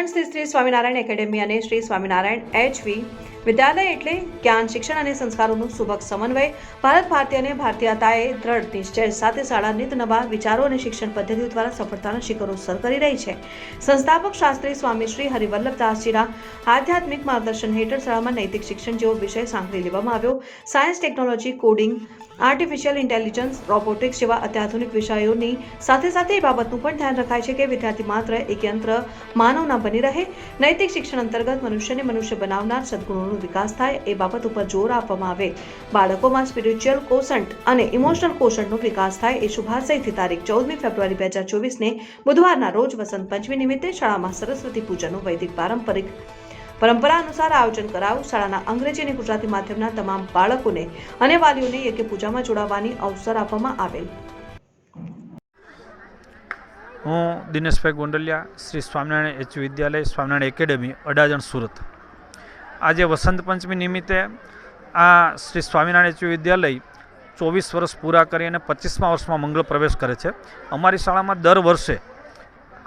અડાજણ સ્થિત શ્રી સ્વામિનારાયણ એકેડેમી અને શ્રી સ્વામિનારાયણ HV વિદ્યાલય એટલે જ્ઞાન શિક્ષણ અને સંસ્કારોનું સુભગ સમન્વય. ભારત ભારતીય અને ભારતીયતાએ દ્રઢ નિશ્ચય સાથે શાળા નિત નવા વિચારો અને શિક્ષણ પદ્ધતિઓ દ્વારા સફળતાના શિખરો સર કરી રહી છે. સંસ્થાપક શાસ્ત્રી સ્વામી શ્રી હરિવલ્લભદાસજીના આધ્યાત્મિક માર્ગદર્શન હેઠળ શાળામાં નૈતિક શિક્ષણ જેવો વિષય સાંકળી લેવામાં આવ્યો. Science, technology, coding, artificial intelligence, robotics જેવા અત્યાધુનિક વિષયોની સાથે સાથે એ બાબતનું પણ ધ્યાન રખાય છે કે વિદ્યાર્થી માત્ર એક યંત્ર માનવ ના બની રહે. નૈતિક શિક્ષણ અંતર્ગત મનુષ્યને મનુષ્ય બનાવનાર સદગુણોનો વિકાસ થાય એ બાબત ઉપર જોર આપવામાં આવે. બાળકોમાં સ્પિરિચ્યુઅલ કોશન્ટ અને ઇમોશનલ કોશન્ટનો વિકાસ થાય એ શુભાશયથી તારીખ 14મી ફેબ્રુઆરી 2024ને બુધવારના રોજ વસંત પંચમી નિમિત્તે શાળામાં સરસ્વતી પૂજનનું વૈદિક પરંપરા અનુસાર આયોજન કરાયું. શાળાના અંગ્રેજી અને ગુજરાતી માધ્યમના તમામ બાળકોને અને વાલીઓને યજ્ઞ પૂજામાં જોડાવાની અવસર આપવામાં આવેલ. હું દિનેશભાઈ ગોંડલિયા, શ્રી સ્વામિનારાયણ HV વિદ્યાલય, સ્વામિનારાયણ એકેડેમી, અડાજણ, સુરત. આજે વસંત પંચમી નિમિત્તે આ શ્રી સ્વામિનારાયણ HV વિદ્યાલય 24 વર્ષ પૂરા કરી અને 25મા વર્ષમાં મંગળ પ્રવેશ કરે છે. અમારી શાળામાં દર વર્ષે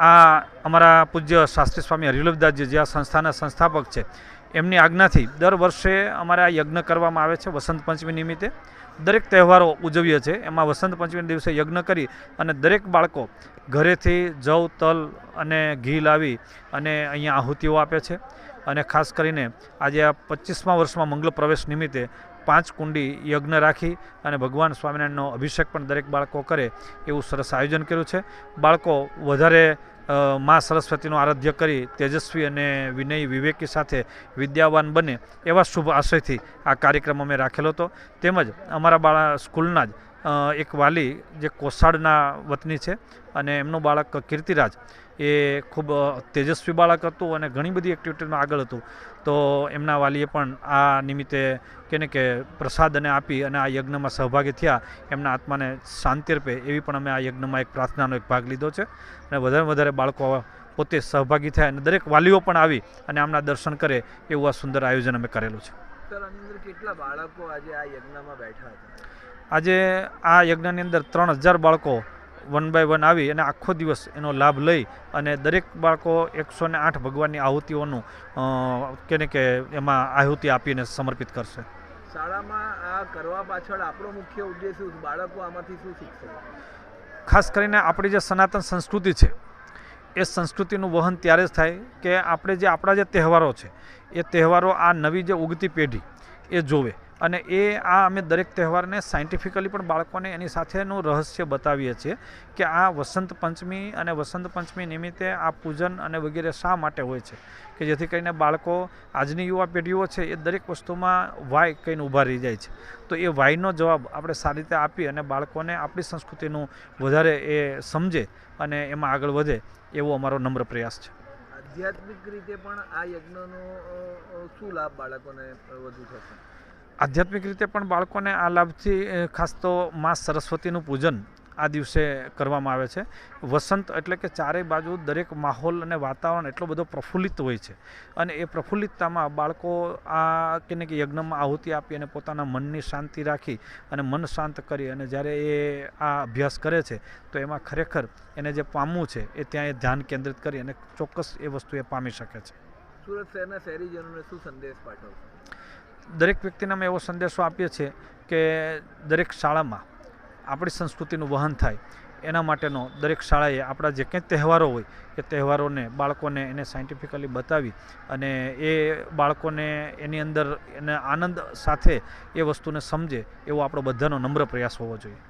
આ અમારા પૂજ્ય શાસ્ત્રી સ્વામી હરિવલ્લભદાસજી જે આ સંસ્થાના સંસ્થાપક છે એમની આજ્ઞાથી દર વર્ષે અમારે આ યજ્ઞ કરવામાં આવે છે. વસંત પંચમી નિમિત્તે દરેક તહેવારો ઉજવીએ છીએ, એમાં વસંત પંચમી દિવસે યજ્ઞ કરી અને દરેક બાળકો ઘરેથી જવ, તલ અને ઘી લાવી અને અહીંયા આહુતિઓ આપે છે. અને ખાસ કરીને આજે આ 25મા વર્ષમાં મંગળ પ્રવેશ નિમિત્તે 5 કુંડી યજ્ઞ રાખી અને ભગવાન સ્વામિનારાયણનો અભિષેક પણ દરેક બાળકો કરે એવું સરસ આયોજન કર્યું છે. બાળકો વધારે મા સરસ્વતીનું આરાધ્ય કરી તેજસ્વી અને વિનયી વિવેકી સાથે વિદ્યાવાન બને એવા શુભ આશયથી આ કાર્યક્રમ અમે રાખેલો હતો. તેમજ અમારા સ્કૂલના જ એક વાલી જે કોસાડના વતની છે અને એમનું બાળક કીર્તિરાજ એ ખૂબ તેજસ્વી બાળક હતું અને ઘણી બધી એક્ટિવિટીમાં આગળ હતું. તો એમના વાલીએ પણ આ નિમિત્તે કે પ્રસાદ અને આપી અને આ યજ્ઞમાં સહભાગી થયા. એમના આત્માને શાંતિ અર્પે એવી પણ અમે આ યજ્ઞમાં એક પ્રાર્થનાનો એક ભાગ લીધો છે. અને વધારે વધારે બાળકો પોતે સહભાગી થયા અને દરેક વાલીઓ પણ આવી અને આમના દર્શન કરે એવું આ સુંદર આયોજન અમે કરેલું છે. સર, આની અંદર કેટલા બાળકો આજે આ યજ્ઞમાં બેઠા હતા? આજે આ યજ્ઞની અંદર 3000 બાળકો 1 by 1 આવી અને આખો દિવસ એનો લાભ લઈ અને દરેક બાળકો 108 ભગવાનની આહુતિઓનું કે એમાં આહુતિ આપીને સમર્પિત કરશે. શાળામાં આ કરવા પાછળ આપણો મુખ્ય ઉદ્દેશ શું? બાળકો આમાંથી શું શીખશે? ખાસ કરીને આપણી જે સનાતન સંસ્કૃતિ છે એ સંસ્કૃતિનું વહન ત્યારે જ થાય કે આપણે જે આપણા જે તહેવારો છે એ તહેવારો આ નવી જે ઉગતી પેઢી એ જોવે. અને આ અમે દરેક તહેવારને સાયન્ટિફિકલી પણ બાળકોને એની સાથેનું રહસ્ય બતાવીએ છીએ કે આ વસંત પંચમી અને વસંત પંચમી નિમિત્તે આ પૂજન અને વગેરે શા માટે હોય છે કે જેથી કરીને બાળકો આજની યુવા પેઢીઓ છે એ દરેક વસ્તુમાં વાય કહીને ઊભા રહી જાય છે. તો એ વાયનો જવાબ આપણે સારી રીતે આપી અને બાળકોને આપણી સંસ્કૃતિનું વધારે એ સમજે અને એમાં આગળ વધે એવો અમારો નમ્ર પ્રયાસ છે. આધ્યાત્મિક રીતે પણ આ યજ્ઞનો શું લાભ બાળકોને વધુ થશે? આધ્યાત્મિક રીતે પણ બાળકોને આ લાભથી ખાસ તો મા સરસ્વતીનું પૂજન આ દિવસે કરવામાં આવે છે. વસંત એટલે કે ચારેય બાજુ દરેક માહોલ અને વાતાવરણ એટલો બધો પ્રફુલ્લિત હોય છે અને એ પ્રફુલ્લિતતામાં બાળકો આ કે યજ્ઞમાં આહુતિ આપી અને પોતાના મનની શાંતિ રાખી અને મન શાંત કરી અને જ્યારે એ આ અભ્યાસ કરે છે તો એમાં ખરેખર એને જે પામવું છે એ ત્યાં એ ધ્યાન કેન્દ્રિત કરી અને ચોક્કસ એ વસ્તુ એ પામી શકે છે. સુરત શહેરના શહેરીજનોને શું સંદેશ પાઠવશો? દરેક વ્યક્તિને અમે એવો સંદેશો આપીએ છીએ કે દરેક શાળામાં આપણી સંસ્કૃતિનું વહન થાય એના માટેનો દરેક શાળાએ આપણા જે કંઈ તહેવારો હોય એ તહેવારોને બાળકોને એને સાયન્ટિફિકલી બતાવી અને એ બાળકોને એની અંદર એને આનંદ સાથે એ વસ્તુને સમજે એવો આપણો બધાનો નમ્ર પ્રયાસ હોવો જોઈએ.